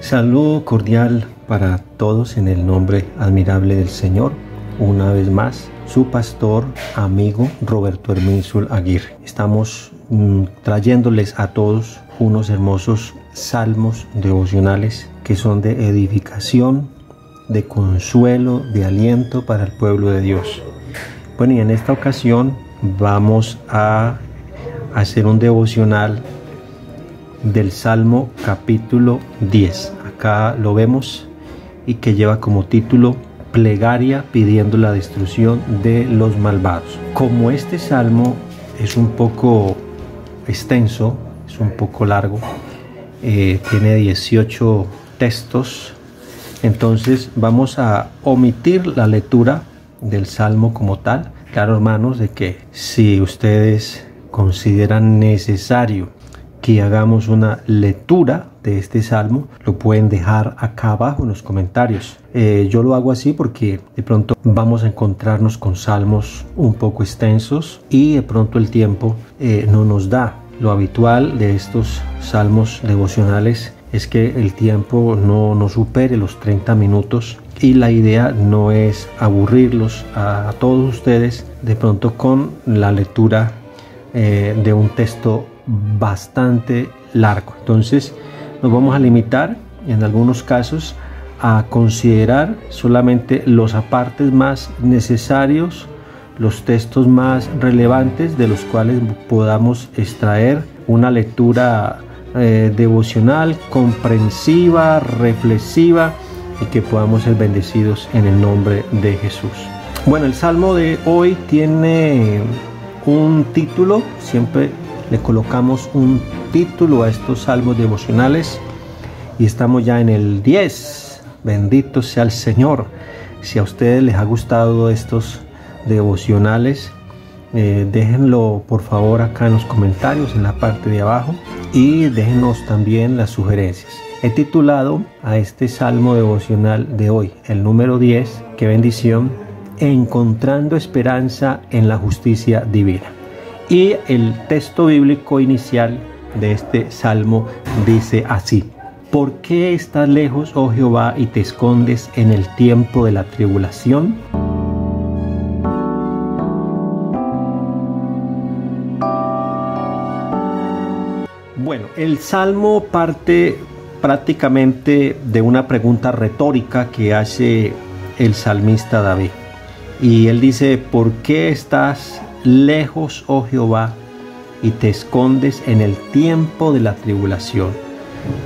Saludo cordial para todos en el nombre admirable del Señor. Una vez más, su pastor, amigo Roberto Herminsul Aguirre. Estamos trayéndoles a todos unos hermosos salmos devocionales que son de edificación, de consuelo, de aliento para el pueblo de Dios. Bueno, y en esta ocasión vamos a hacer un devocional del Salmo capítulo 10. Acá lo vemos y que lleva como título Plegaria pidiendo la destrucción de los malvados. Como este salmo es un poco extenso, es un poco largo, tiene 18 textos, entonces vamos a omitir la lectura del salmo como tal. Claro, hermanos, de que si ustedes consideran necesario que hagamos una lectura de este salmo, lo pueden dejar acá abajo en los comentarios. Yo lo hago así porque de pronto vamos a encontrarnos con salmos un poco extensos y de pronto el tiempo no nos da. Lo habitual de estos salmos devocionales es que el tiempo no supere los 30 minutos y la idea no es aburrirlos a todos ustedes de pronto con la lectura de un texto bastante largo. Entonces nos vamos a limitar en algunos casos a considerar solamente los apartes más necesarios, los textos más relevantes de los cuales podamos extraer una lectura devocional, comprensiva, reflexiva y que podamos ser bendecidos en el nombre de Jesús. Bueno, el salmo de hoy tiene un título, siempre le colocamos un título a estos salmos devocionales y estamos ya en el 10. Bendito sea el Señor. Si a ustedes les ha gustado estos devocionales, déjenlo por favor acá en los comentarios en la parte de abajo y déjenos también las sugerencias. He titulado a este salmo devocional de hoy, el número 10, qué bendición, encontrando esperanza en la justicia divina. Y el texto bíblico inicial de este salmo dice así: ¿Por qué estás lejos, oh Jehová, y te escondes en el tiempo de la tribulación? Bueno, el salmo parte prácticamente de una pregunta retórica que hace el salmista David. Y él dice: ¿por qué estás lejos, oh Jehová, y te escondes en el tiempo de la tribulación?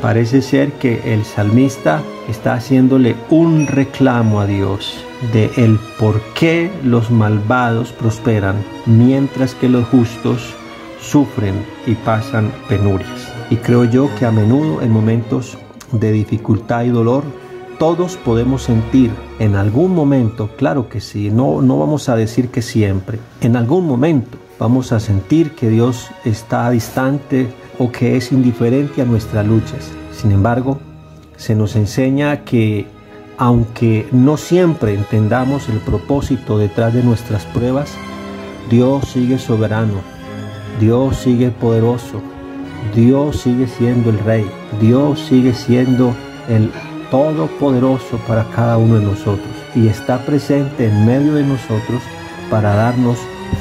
Parece ser que el salmista está haciéndole un reclamo a Dios de el por qué los malvados prosperan mientras que los justos sufren y pasan penurias. Y creo yo que a menudo en momentos de dificultad y dolor todos podemos sentir en algún momento, claro que sí, no vamos a decir que siempre, en algún momento vamos a sentir que Dios está distante o que es indiferente a nuestras luchas. Sin embargo, se nos enseña que aunque no siempre entendamos el propósito detrás de nuestras pruebas, Dios sigue soberano, Dios sigue poderoso, Dios sigue siendo el Rey, Dios sigue siendo el Todopoderoso para cada uno de nosotros y está presente en medio de nosotros para darnos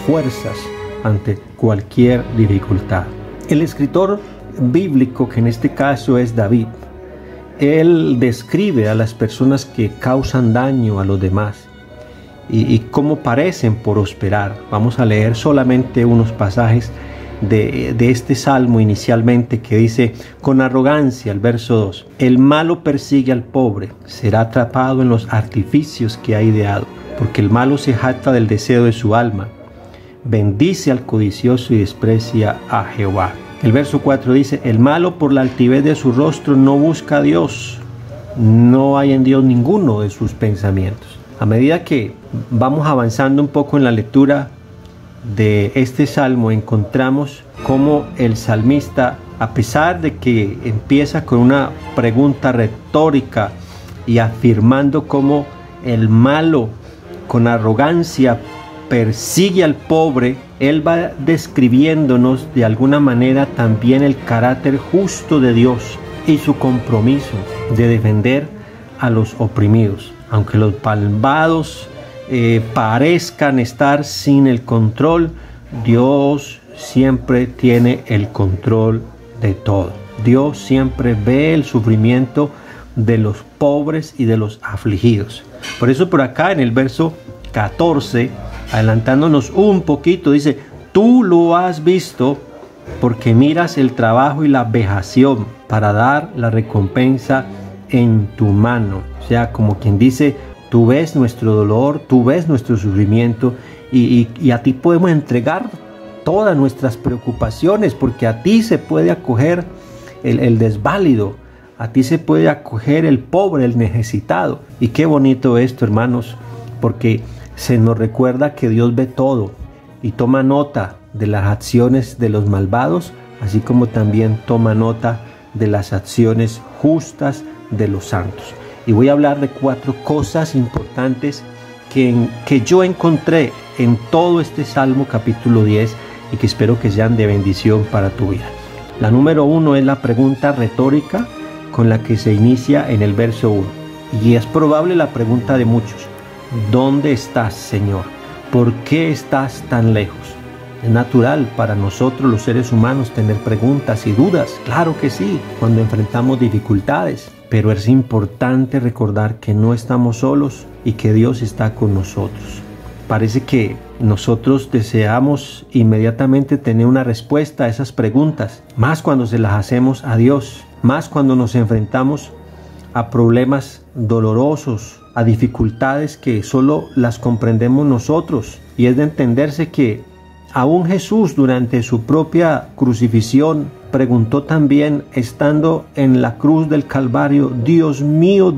fuerzas ante cualquier dificultad. El escritor bíblico, que en este caso es David, él describe a las personas que causan daño a los demás y cómo parecen prosperar. Vamos a leer solamente unos pasajes de este salmo inicialmente, que dice con arrogancia, el verso 2: el malo persigue al pobre, será atrapado en los artificios que ha ideado, porque el malo se jacta del deseo de su alma, bendice al codicioso y desprecia a Jehová. El verso 4 dice: el malo por la altivez de su rostro no busca a Dios, no hay en Dios ninguno de sus pensamientos. A medida que vamos avanzando un poco en la lectura de este salmo, encontramos cómo el salmista, a pesar de que empieza con una pregunta retórica y afirmando cómo el malo con arrogancia persigue al pobre, él va describiéndonos de alguna manera también el carácter justo de Dios y su compromiso de defender a los oprimidos. Aunque los malvados parezcan estar sin el control, Dios siempre tiene el control de todo. Dios siempre ve el sufrimiento de los pobres y de los afligidos. Por eso por acá en el verso 14, adelantándonos un poquito, dice: tú lo has visto porque miras el trabajo y la vejación para dar la recompensa en tu mano. O sea, como quien dice, tú ves nuestro dolor, tú ves nuestro sufrimiento y a ti podemos entregar todas nuestras preocupaciones, porque a ti se puede acoger el desválido, a ti se puede acoger el pobre, el necesitado. Y qué bonito esto, hermanos, porque se nos recuerda que Dios ve todo y toma nota de las acciones de los malvados, así como también toma nota de las acciones justas de los santos. Y voy a hablar de 4 cosas importantes que yo encontré en todo este Salmo capítulo 10 y que espero que sean de bendición para tu vida. La número 1 es la pregunta retórica con la que se inicia en el verso 1. Y es probable la pregunta de muchos: ¿dónde estás, Señor? ¿Por qué estás tan lejos? Es natural para nosotros los seres humanos tener preguntas y dudas, claro que sí, cuando enfrentamos dificultades, pero es importante recordar que no estamos solos y que Dios está con nosotros. Parece que nosotros deseamos inmediatamente tener una respuesta a esas preguntas, más cuando se las hacemos a Dios, más cuando nos enfrentamos a problemas dolorosos, a dificultades que solo las comprendemos nosotros. Y es de entenderse que aún Jesús, durante su propia crucifixión, preguntó también, estando en la cruz del Calvario: Dios mío,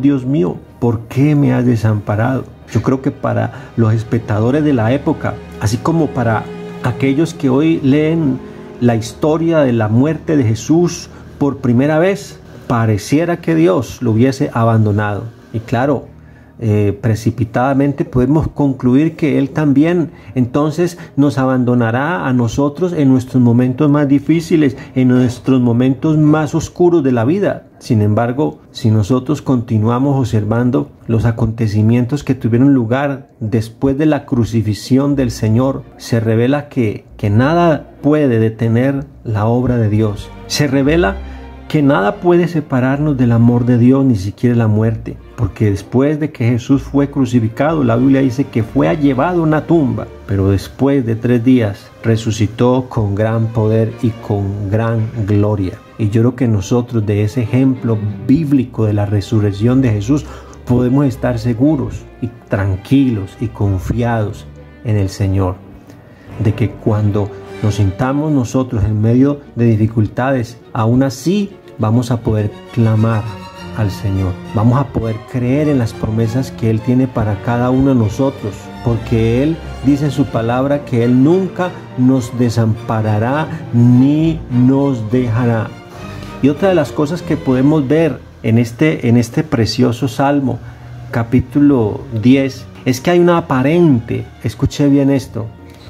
¿por qué me has desamparado? Yo creo que para los espectadores de la época, así como para aquellos que hoy leen la historia de la muerte de Jesús por primera vez, pareciera que Dios lo hubiese abandonado. Y claro, precipitadamente podemos concluir que Él también entonces nos abandonará a nosotros en nuestros momentos más difíciles, en nuestros momentos más oscuros de la vida. Sin embargo, si nosotros continuamos observando los acontecimientos que tuvieron lugar después de la crucifixión del Señor, se revela que nada puede detener la obra de Dios. Se revela que nada puede separarnos del amor de Dios, ni siquiera la muerte, porque después de que Jesús fue crucificado, la Biblia dice que fue llevado a una tumba, pero después de 3 días resucitó con gran poder y con gran gloria. Y yo creo que nosotros, de ese ejemplo bíblico de la resurrección de Jesús, podemos estar seguros y tranquilos y confiados en el Señor, de que cuando nos sintamos nosotros en medio de dificultades, aún así vamos a poder clamar al Señor. Vamos a poder creer en las promesas que Él tiene para cada uno de nosotros, porque Él dice en su palabra que Él nunca nos desamparará ni nos dejará. Y otra de las cosas que podemos ver en este precioso Salmo, capítulo 10, es que hay una aparente, escuche bien esto,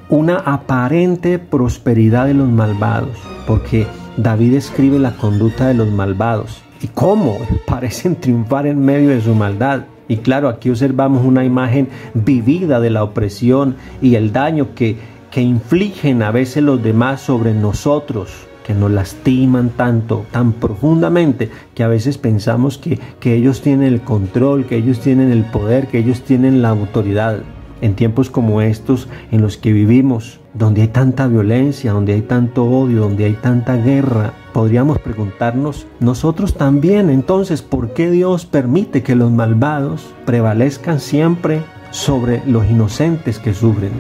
una aparente prosperidad de los malvados, porque David escribe la conducta de los malvados y cómo parecen triunfar en medio de su maldad. Y claro, aquí observamos una imagen vivida de la opresión y el daño que infligen a veces los demás sobre nosotros, que nos lastiman tanto, tan profundamente, que a veces pensamos que ellos tienen el control, que ellos tienen el poder, que ellos tienen la autoridad. En tiempos como estos en los que vivimos, donde hay tanta violencia, donde hay tanto odio, donde hay tanta guerra, podríamos preguntarnos nosotros también, entonces, ¿por qué Dios permite que los malvados prevalezcan siempre sobre los inocentes que sufren?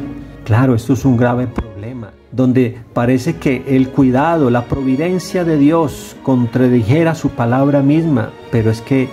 Claro, esto es un grave problema, donde parece que el cuidado, la providencia de Dios contradijera su palabra misma, pero es que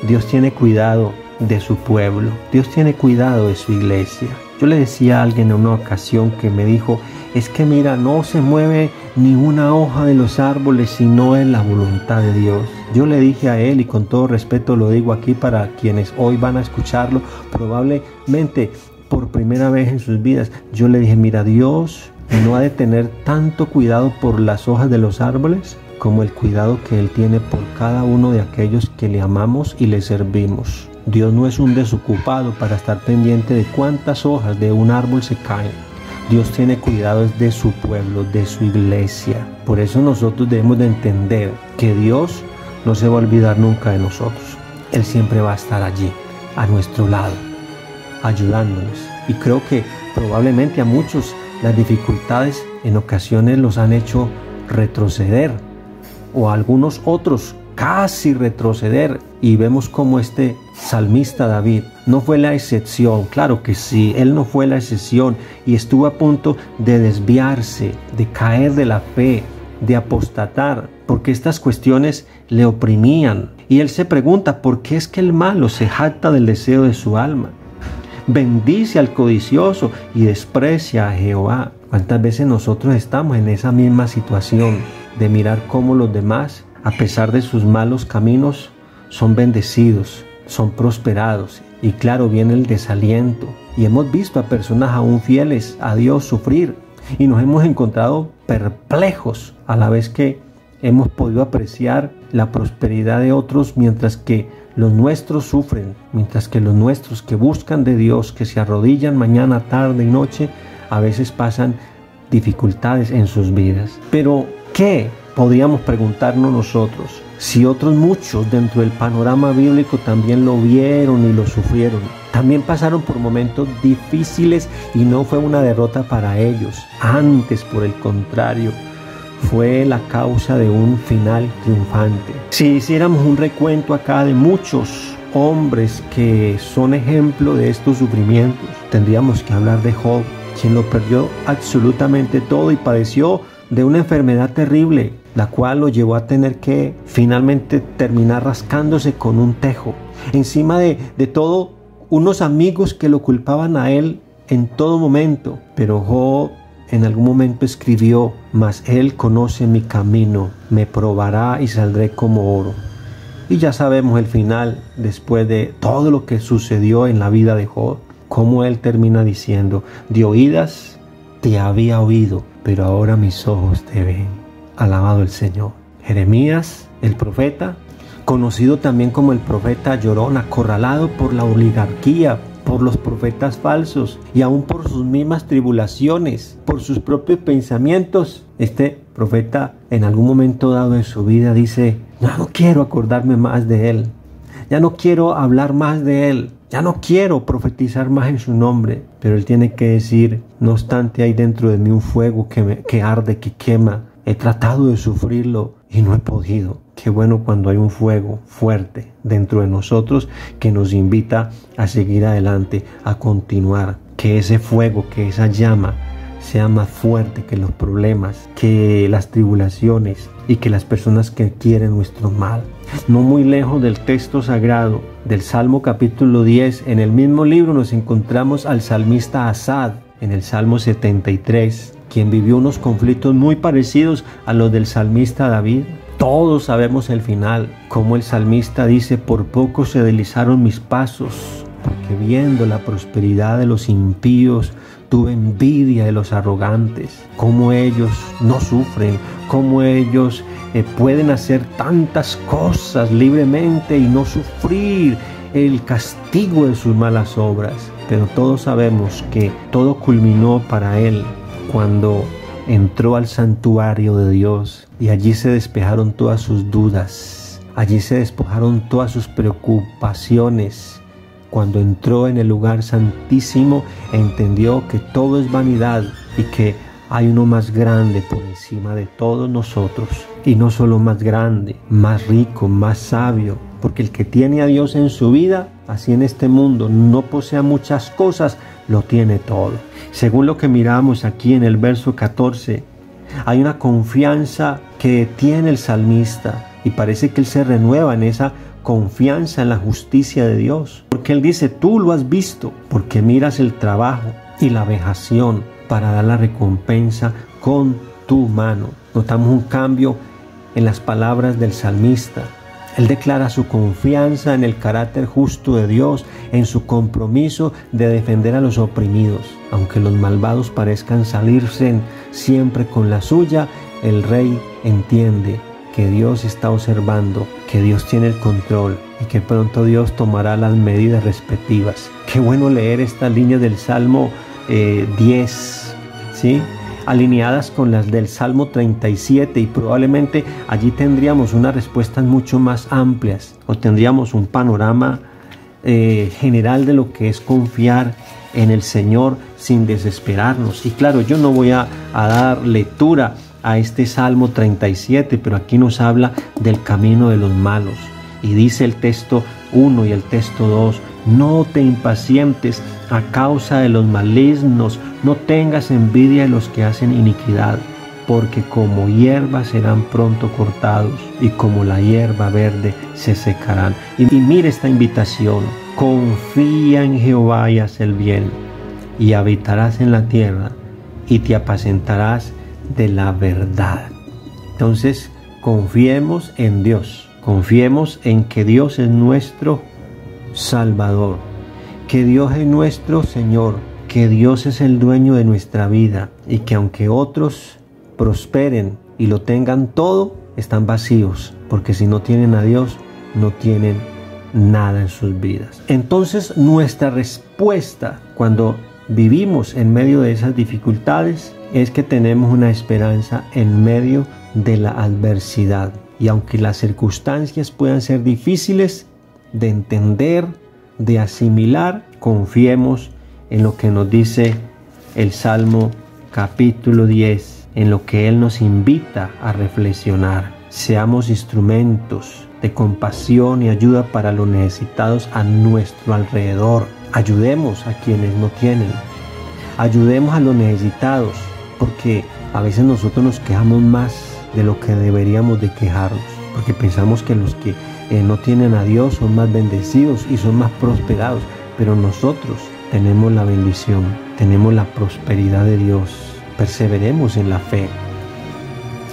Dios tiene cuidado de su pueblo, Dios tiene cuidado de su iglesia. Yo le decía a alguien en una ocasión que me dijo, es que mira, no se mueve ni una hoja de los árboles si no es la voluntad de Dios. Yo le dije a él, y con todo respeto lo digo aquí para quienes hoy van a escucharlo, probablemente por primera vez en sus vidas, yo le dije, mira, Dios no ha de tener tanto cuidado por las hojas de los árboles. como el cuidado que Él tiene por cada uno de aquellos que le amamos y le servimos. Dios no es un desocupado para estar pendiente de cuántas hojas de un árbol se caen. Dios tiene cuidado de su pueblo, de su iglesia. Por eso nosotros debemos de entender que Dios no se va a olvidar nunca de nosotros. Él siempre va a estar allí, a nuestro lado, ayudándonos. Y creo que probablemente a muchos las dificultades en ocasiones los han hecho retroceder, o a algunos otros casi retroceder, y vemos como este salmista David no fue la excepción. Claro que sí, él no fue la excepción y estuvo a punto de desviarse, de caer de la fe, de apostatar, porque estas cuestiones le oprimían. Y él se pregunta, ¿por qué es que el malo se jacta del deseo de su alma? Bendice al codicioso y desprecia a Jehová. ¿Cuántas veces nosotros estamos en esa misma situación de mirar cómo los demás, a pesar de sus malos caminos, son bendecidos, son prosperados? Y claro, viene el desaliento. Y hemos visto a personas aún fieles a Dios sufrir. Y nos hemos encontrado perplejos a la vez que hemos podido apreciar la prosperidad de otros, mientras que los nuestros sufren, mientras que los nuestros que buscan de Dios, que se arrodillan mañana, tarde y noche, a veces pasan dificultades en sus vidas. Pero, ¿qué podríamos preguntarnos nosotros si otros muchos dentro del panorama bíblico también lo vieron y lo sufrieron? También pasaron por momentos difíciles y no fue una derrota para ellos. Antes, por el contrario, fue la causa de un final triunfante. Si hiciéramos un recuento acá de muchos hombres que son ejemplo de estos sufrimientos, tendríamos que hablar de Job, quien lo perdió absolutamente todo y padeció de una enfermedad terrible, la cual lo llevó a tener que finalmente terminar rascándose con un tejo. Encima de todo, unos amigos que lo culpaban a él en todo momento. Pero Job en algún momento escribió: mas él conoce mi camino, me probará y saldré como oro. Y ya sabemos el final, después de todo lo que sucedió en la vida de Job, como él termina diciendo: de oídas te había oído, pero ahora mis ojos te ven. Alabado el Señor. Jeremías, el profeta, conocido también como el profeta llorón, acorralado por la oligarquía, por los profetas falsos y aún por sus mismas tribulaciones, por sus propios pensamientos. Este profeta en algún momento dado de su vida dice: ya no quiero acordarme más de él, ya no quiero hablar más de él, ya no quiero profetizar más en su nombre. Pero él tiene que decir: no obstante, hay dentro de mí un fuego que arde, que quema. He tratado de sufrirlo y no he podido. Qué bueno cuando hay un fuego fuerte dentro de nosotros que nos invita a seguir adelante, a continuar. Que ese fuego, que esa llama sea más fuerte que los problemas, que las tribulaciones y que las personas que quieren nuestro mal. No muy lejos del texto sagrado del Salmo capítulo 10, en el mismo libro nos encontramos al salmista Asaf en el Salmo 73, quien vivió unos conflictos muy parecidos a los del salmista David. Todos sabemos el final, como el salmista dice: por poco se deslizaron mis pasos, porque viendo la prosperidad de los impíos, tuve envidia de los arrogantes. Cómo ellos no sufren, cómo ellos pueden hacer tantas cosas libremente y no sufrir el castigo de sus malas obras. Pero todos sabemos que todo culminó para él cuando entró al santuario de Dios, y allí se despejaron todas sus dudas, allí se despojaron todas sus preocupaciones. Cuando entró en el lugar santísimo, entendió que todo es vanidad y que hay uno más grande por encima de todos nosotros. Y no solo más grande, más rico, más sabio, porque el que tiene a Dios en su vida, así en este mundo no posea muchas cosas, lo tiene todo. Según lo que miramos aquí en el verso 14, hay una confianza que tiene el salmista, y parece que él se renueva en esa confianza en la justicia de Dios, porque él dice: tú lo has visto, porque miras el trabajo y la vejación para dar la recompensa con tu mano. Notamos un cambio en las palabras del salmista. Él declara su confianza en el carácter justo de Dios, en su compromiso de defender a los oprimidos. Aunque los malvados parezcan salirse siempre con la suya, el rey entiende que Dios está observando, que Dios tiene el control y que pronto Dios tomará las medidas respectivas. Qué bueno leer estas líneas del Salmo 10, ¿sí? Alineadas con las del Salmo 37, y probablemente allí tendríamos unas respuestas mucho más amplias, o tendríamos un panorama general de lo que es confiar en el Señor sin desesperarnos. Y claro, yo no voy a dar lectura a este Salmo 37, pero aquí nos habla del camino de los malos, y dice el texto 1 y el texto 2: no te impacientes a causa de los malignos, no tengas envidia de los que hacen iniquidad, porque como hierba serán pronto cortados, y como la hierba verde se secarán. Y mire esta invitación: confía en Jehová y haz el bien, y habitarás en la tierra, y te apacentarás de la verdad. Entonces, confiemos en Dios, confiemos en que Dios es nuestro Salvador, que Dios es nuestro Señor, que Dios es el dueño de nuestra vida, y que aunque otros prosperen y lo tengan todo, están vacíos, porque si no tienen a Dios, no tienen nada en sus vidas. Entonces, nuestra respuesta cuando vivimos en medio de esas dificultades es que tenemos una esperanza en medio de la adversidad. Y aunque las circunstancias puedan ser difíciles de entender, de asimilar, confiemos en lo que nos dice el Salmo capítulo 10, en lo que Él nos invita a reflexionar. Seamos instrumentos de compasión y ayuda para los necesitados a nuestro alrededor. Ayudemos a quienes no tienen. Ayudemos a los necesitados, porque a veces nosotros nos quejamos más de lo que deberíamos de quejarnos, porque pensamos que los que no tienen a Dios son más bendecidos y son más prosperados, pero nosotros tenemos la bendición, tenemos la prosperidad de Dios. Perseveremos en la fe.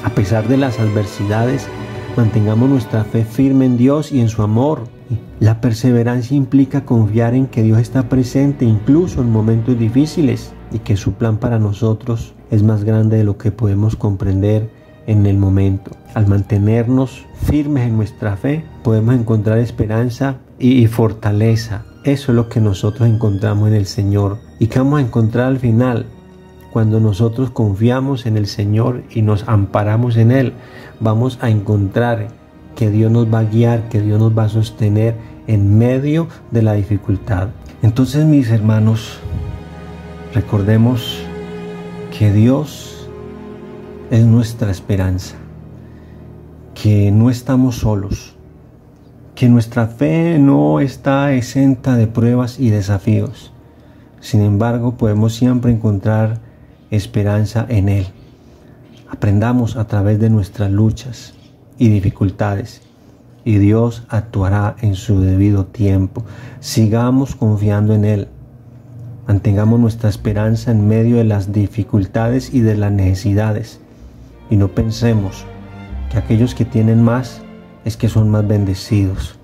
A pesar de las adversidades, mantengamos nuestra fe firme en Dios y en su amor. La perseverancia implica confiar en que Dios está presente incluso en momentos difíciles, y que su plan para nosotros es más grande de lo que podemos comprender en el momento. Al mantenernos firmes en nuestra fe, podemos encontrar esperanza y fortaleza. Eso es lo que nosotros encontramos en el Señor. ¿Y qué vamos a encontrar al final? Cuando nosotros confiamos en el Señor y nos amparamos en Él, vamos a encontrar que Dios nos va a guiar, que Dios nos va a sostener en medio de la dificultad. Entonces, mis hermanos, recordemos que Dios es nuestra esperanza, que no estamos solos, que nuestra fe no está exenta de pruebas y desafíos. Sin embargo, podemos siempre encontrar esperanza en Él. Aprendamos a través de nuestras luchas y dificultades, y Dios actuará en su debido tiempo. Sigamos confiando en Él. Mantengamos nuestra esperanza en medio de las dificultades y de las necesidades, y no pensemos que aquellos que tienen más es que son más bendecidos,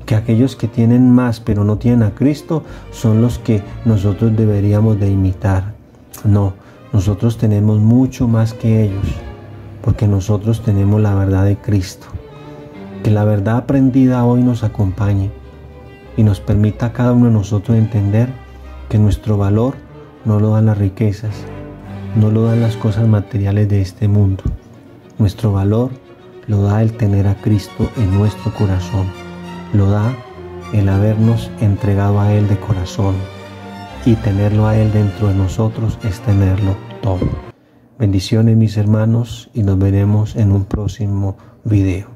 que aquellos que tienen más pero no tienen a Cristo son los que nosotros deberíamos de imitar. No, nosotros tenemos mucho más que ellos, porque nosotros tenemos la verdad de Cristo. Que la verdad aprendida hoy nos acompañe y nos permita a cada uno de nosotros entender que nuestro valor no lo dan las riquezas, no lo dan las cosas materiales de este mundo. Nuestro valor lo da el tener a Cristo en nuestro corazón, lo da el habernos entregado a Él de corazón, y tenerlo a Él dentro de nosotros es tenerlo todo. Bendiciones, mis hermanos, y nos veremos en un próximo video.